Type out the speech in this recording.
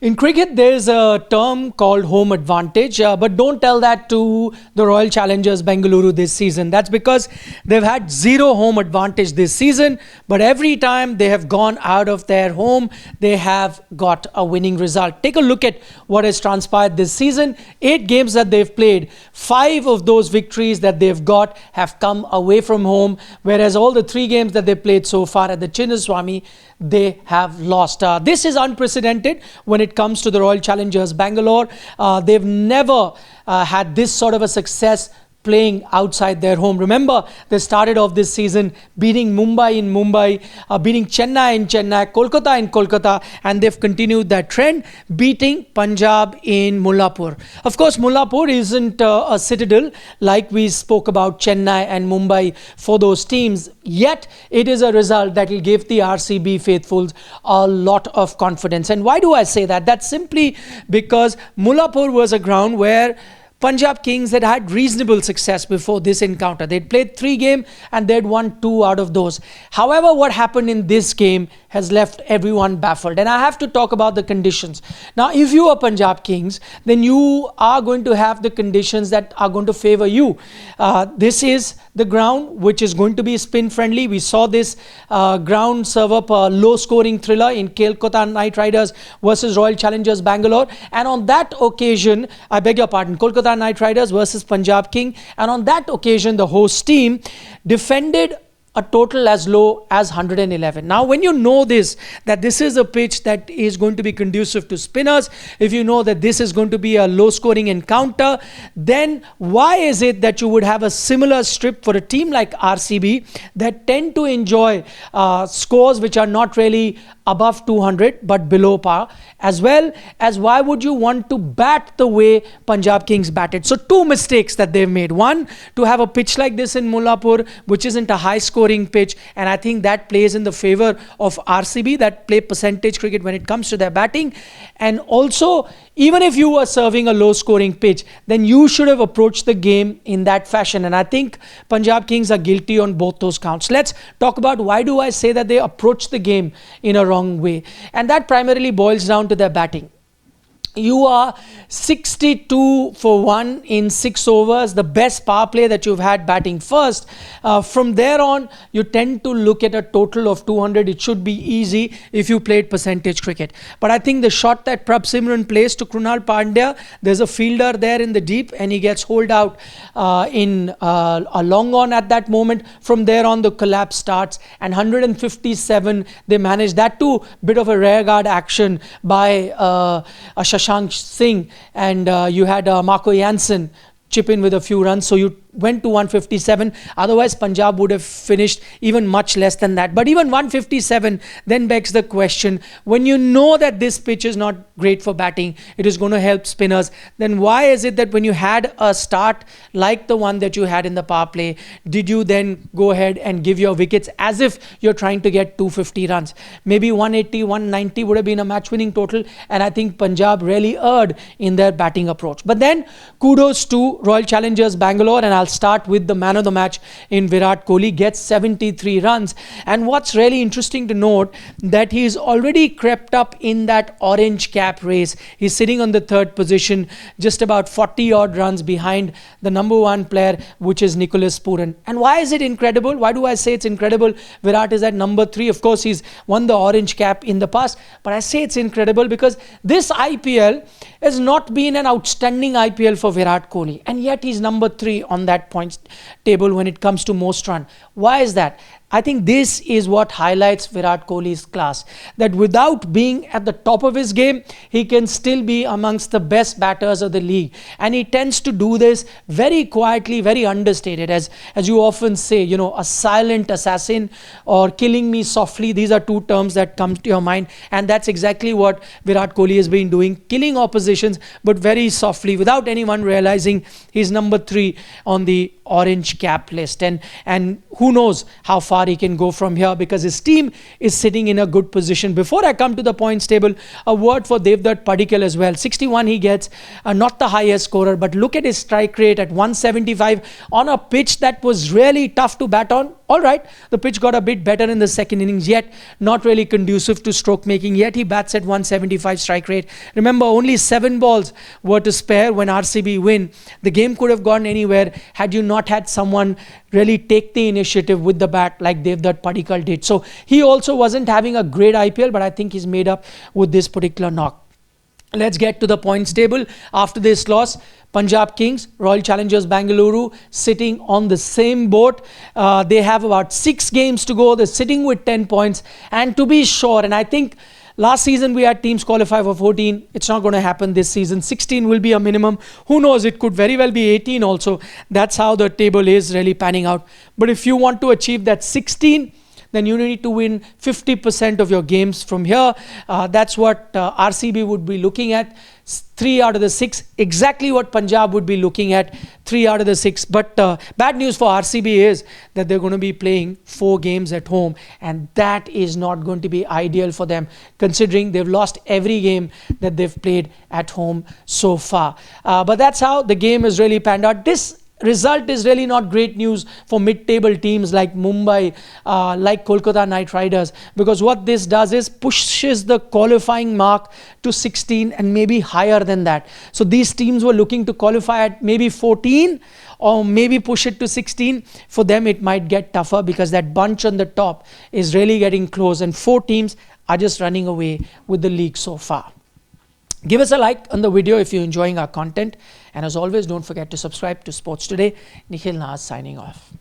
In cricket, there's a term called home advantage, but don't tell that to the Royal Challengers Bengaluru this season. That's because they've had zero home advantage this season, but every time they have gone out of their home, they have got a winning result. Take a look at what has transpired this season. 8 games that they've played, 5 of those victories that they've got have come away from home, whereas all the 3 games that they've played so far at the Chinnaswamy, they have lost. This is unprecedented when it comes to the Royal Challengers Bangalore. They've never had this sort of a success playing outside their home. Remember, they started off this season beating Mumbai in Mumbai, beating Chennai in Chennai, Kolkata in Kolkata, and they've continued that trend, beating Punjab in Mullanpur. Of course, Mullanpur isn't a citadel like we spoke about Chennai and Mumbai for those teams, yet it is a result that will give the RCB faithfuls a lot of confidence. And why do I say that? That's simply because Mullanpur was a ground where Punjab Kings had had reasonable success before this encounter. They'd played 3 games and they'd won 2 out of those. However, what happened in this game has left everyone baffled. And I have to talk about the conditions. Now, if you are Punjab Kings, then you are going to have the conditions that are going to favor you. This is the ground which is going to be spin friendly. We saw this ground serve up a low scoring thriller in Kolkata Knight Riders versus Royal Challengers Bangalore. And on that occasion, I beg your pardon, Kolkata Knight Riders versus Punjab King, and on that occasion the host team defended a total as low as 111. Now, when you know this, that this is a pitch that is going to be conducive to spinners, if you know that this is going to be a low scoring encounter, then why is it that you would have a similar strip for a team like RCB that tend to enjoy scores which are not really above 200 but below par, as well as why would you want to bat the way Punjab Kings batted? So 2 mistakes that they've made. One, to have a pitch like this in Mullanpur, which isn't a high scoring pitch, and I think that plays in the favor of RCB, that play percentage cricket when it comes to their batting. And also, even if you were serving a low scoring pitch, then you should have approached the game in that fashion. And I think Punjab Kings are guilty on both those counts. Let's talk about why do I say that they approach the game in a wrong way. And that primarily boils down to their batting. You are 62 for 1 in 6 overs, the best power play that you've had batting first. From there on, you tend to look at a total of 200. It should be easy if you played percentage cricket. But I think the shot that Prabh Simran plays to Krunal Pandya, there's a fielder there in the deep and he gets holed out in a long on at that moment. From there on, the collapse starts, and 157, they manage that too. Bit of a rear guard action by a Shashank Singh, and you had Marco Jansen chip in with a few runs, so you went to 157. Otherwise, Punjab would have finished even much less than that. But even 157 then begs the question, when you know that this pitch is not great for batting, it is going to help spinners, then why is it that when you had a start like the one that you had in the power play, did you then go ahead and give your wickets as if you're trying to get 250 runs? Maybe 180, 190 would have been a match-winning total, and I think Punjab really erred in their batting approach. But then, kudos to Royal Challengers Bangalore, and I'll start with the man of the match in Virat Kohli, gets 73 runs. And what's really interesting to note, that he's already crept up in that orange cap race. He's sitting on the 3rd position, just about 40 odd runs behind the number 1 player, which is Nicholas Puran. And why is it incredible? Why do I say it's incredible? Virat is at number 3. Of course, he's won the orange cap in the past, but I say it's incredible because this IPL has not been an outstanding IPL for Virat Kohli, and yet he's number 3 on that points table when it comes to most run. Why is that? I think this is what highlights Virat Kohli's class, that without being at the top of his game, he can still be amongst the best batters of the league. And he tends to do this very quietly, very understated. As you often say, you know, a silent assassin or killing me softly. These are 2 terms that come to your mind. And that's exactly what Virat Kohli has been doing, killing oppositions, but very softly, without anyone realizing he's number 3 on the orange cap list. And who knows how far he can go from here, because his team is sitting in a good position. Before I come to the points table, a word for Devdutt Padikkal as well. 61 he gets, not the highest scorer, but look at his strike rate at 175 on a pitch that was really tough to bat on. all right, the pitch got a bit better in the second innings, yet not really conducive to stroke making, yet he bats at 175 strike rate. Remember, only 7 balls were to spare when RCB win. The game could have gone anywhere had you not had someone really take the initiative with the bat like Devdutt Padikkal did. So he also wasn't having a great IPL, but I think he's made up with this particular knock. Let's get to the points table. After this loss, Punjab Kings, Royal Challengers Bengaluru sitting on the same boat. They have about 6 games to go. They're sitting with 10 points. And to be sure, and I think last season we had teams qualify for 14. It's not going to happen this season. 16 will be a minimum. Who knows? It could very well be 18 also. That's how the table is really panning out. But if you want to achieve that 16, then you need to win 50% of your games from here. That's what RCB would be looking at. 3 out of the 6. Exactly what Punjab would be looking at. 3 out of the 6. But bad news for RCB is that they're going to be playing 4 games at home. And that is not going to be ideal for them, considering they've lost every game that they've played at home so far. But that's how the game is really panned out. This result is really not great news for mid-table teams like Mumbai, like Kolkata Knight Riders, because what this does is pushes the qualifying mark to 16 and maybe higher than that. So these teams were looking to qualify at maybe 14 or maybe push it to 16. For them, it might get tougher because that bunch on the top is really getting close, and 4 teams are just running away with the league so far. Give us a like on the video if you're enjoying our content. And as always, don't forget to subscribe to Sports Today. Nikhil Naz signing off.